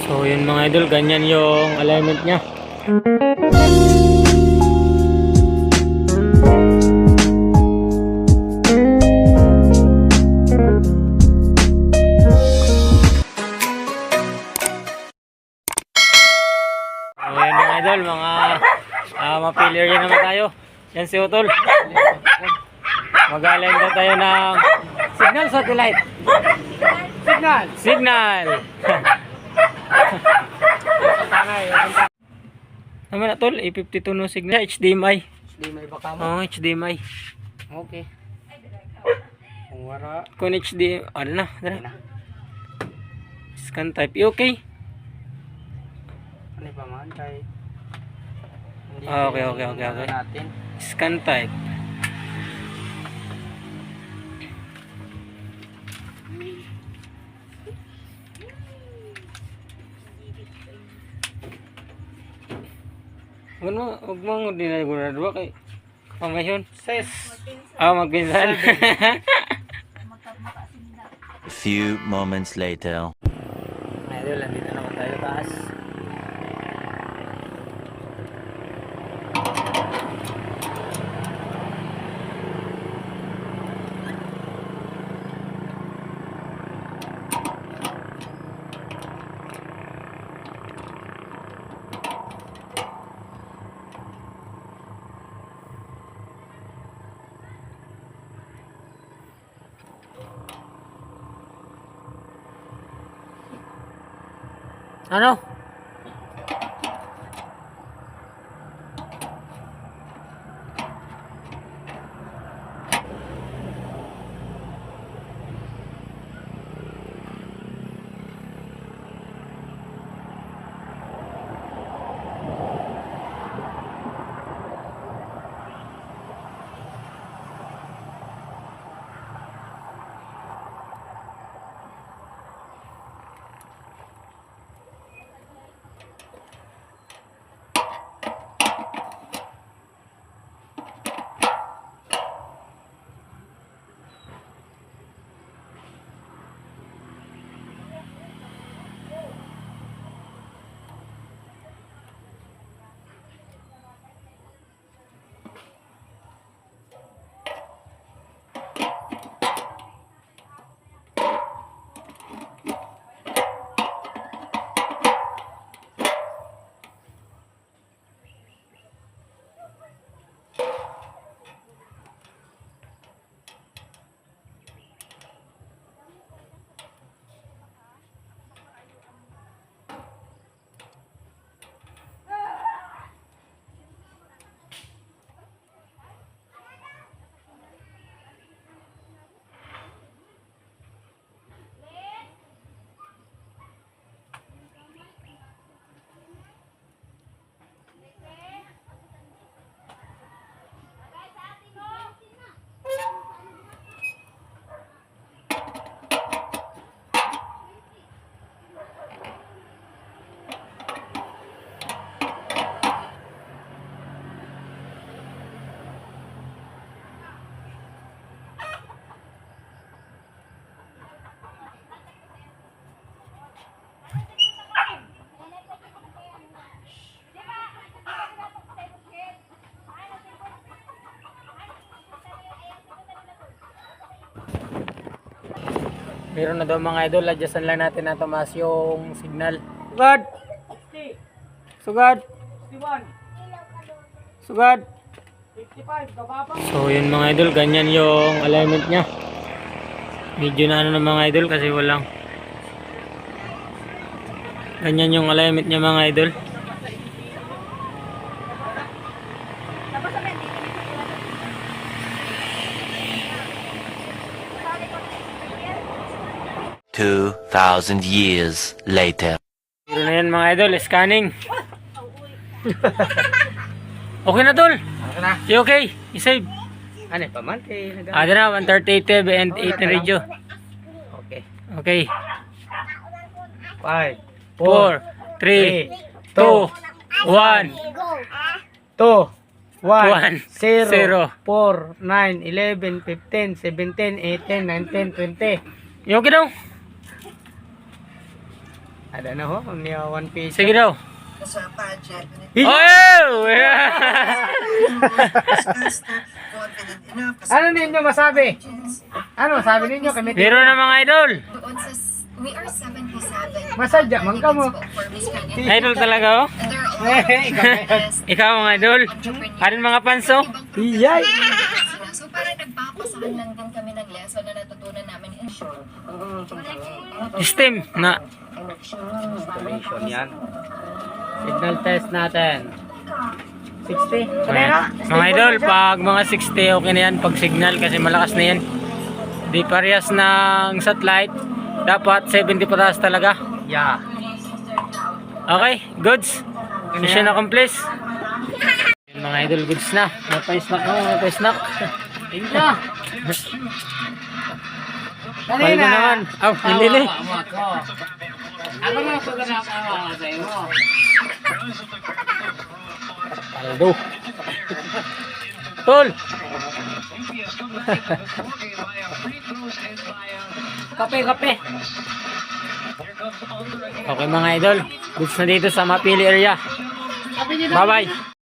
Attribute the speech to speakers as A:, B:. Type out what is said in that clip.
A: So yun mga idol, ganyan yung alignment niya. So yun mga idol, mga ma-failure rin naman tayo. Yan si Utol. Mag-align na tayo ng signal satellite. Signal. Naman na tol, A52 no signal. HDMI.
B: HDMI ba ka mo?
A: Oh, HDMI.
B: Okay. Kung wala.
A: Kung HDMI, ano na, dara. Scan type, okay.
B: Ano pa man kay hindi
A: Okay.
B: natin.
A: Scan type. Huwag mo dinagura dua kay pamayon.
B: Ses.
A: Magpinsan.
C: A few moments later.
A: Idol, nandito naman tayo taas. Ano? Meron na daw mga idol, adjustan lang natin na tumaas yung signal. Sugad. Sugad. So yun mga idol, ganyan yung alignment niya. Medyo na ano na mga idol kasi walang. Ganyan yung alignment niya mga idol.
C: $2,000 years later.
A: Meron na yan mga idol, scanning. Okay na tol.
B: Okay na.
A: Okay, isave.
B: Ano pa man kay
A: Ada na 138 and 18 radio.
B: Okay.
A: Okay.
B: 5
A: 4 3 2 1
B: 2
A: One,
B: 1 0
A: zero.
B: 4 9 11 15 17 18 19 20.
A: Okay daw.
B: Ada na ho, ang niya 1 piece.
A: Sige daw.
D: Sa budget.
A: Oh!
D: Confident enough.
B: Ano ninyo masabi? Ano masabi ninyo? Kami
A: Meron na mga idol.
E: Doon sa we are 77.
B: Masadya, man ka mo.
E: For Miss Canada.
A: Idol talaga oh.
E: And there are a lot of best
A: Ikaw mga idol.
E: entrepreneurs.
A: Arin mga panso.
B: Iyay!
E: So parang nagpapasahan lang din kami ng lesson na natutunan namin in short.
A: Steam na.
B: Installation yan. Signal test natin. 60.
A: Mga idol, pag mga 60 okay na yan pag signal kasi malakas na yan. Di parehas ng satellite. Dapat 70 parehas talaga.
B: Yeah.
A: Okay, goods. Mission accomplished. Mga idol, goods na. May-pa-snack na, may-pa-snack.
B: Thank you.
A: Paldo naman. Oh, hindi na.
B: Ano nga sa ganang sa iyo?
A: Paldo. Tol.
B: Kape.
A: Okay mga idol, goods na dito sa Mapili area. Bye bye.